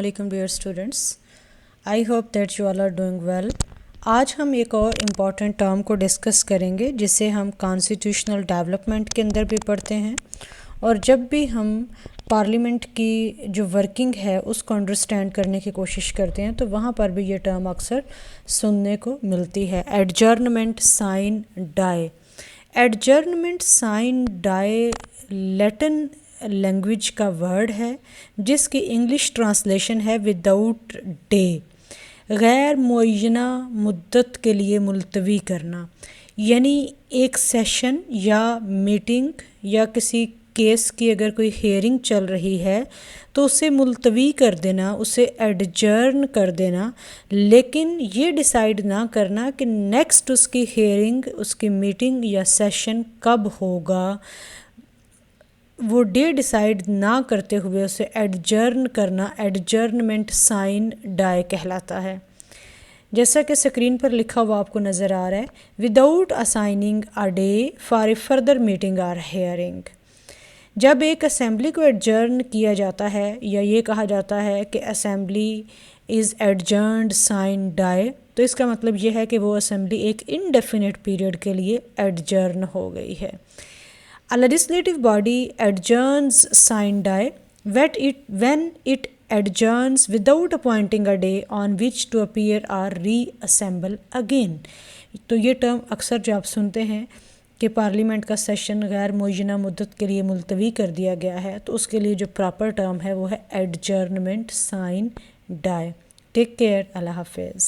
Assalamualaikum dear students, I hope that you all are doing well. आज हम एक और इम्पॉर्टेंट टर्म को डिस्कस करेंगे जिसे हम कॉन्स्टिट्यूशनल डेवलपमेंट के अंदर भी पढ़ते हैं, और जब भी हम पार्लियामेंट की जो वर्किंग है उसको अंडरस्टैंड करने की कोशिश करते हैं तो वहाँ पर भी ये टर्म अक्सर सुनने को मिलती है। Adjournment sine die. Adjournment sine die Latin language का वर्ड है जिसकी इंग्लिश ट्रांसलेशन है विदाउट डे, गैर मुअय्यना मुद्दत के लिए मुलतवी करना, यानी एक सेशन या मीटिंग या किसी केस की अगर कोई हेयरिंग चल रही है तो उसे मुलतवी कर देना, उसे एडजर्न कर देना, लेकिन ये डिसाइड ना करना कि नेक्स्ट उसकी हेयरिंग, उसकी मीटिंग या सेशन कब होगा। वो डे डिसाइड ना करते हुए उसे एडजर्न करना एडजर्नमेंट साइन डाई कहलाता है। जैसा कि स्क्रीन पर लिखा हुआ आपको नज़र आ रहा है, without assigning a day for a further meeting और हेयरिंग। जब एक असेंबली को एडजर्न किया जाता है या ये कहा जाता है कि असेंबली इज़ एडजर्नड साइन डाई, तो इसका मतलब ये है कि वो असेंबली एक इनडेफिनिट पीरियड के लिए एडजर्न हो गई है। A legislative body adjourns sine die when it adjourns without appointing a day on which to appear or reassemble again। तो ये टर्म अक्सर जो आप सुनते हैं कि पार्लियामेंट का सेशन गैर मुअय्यना मुद्दत के लिए मुलतवी कर दिया गया है, तो उसके लिए जो प्रॉपर टर्म है वो है adjournment sine die. Take care, अल्लाह हाफिज़।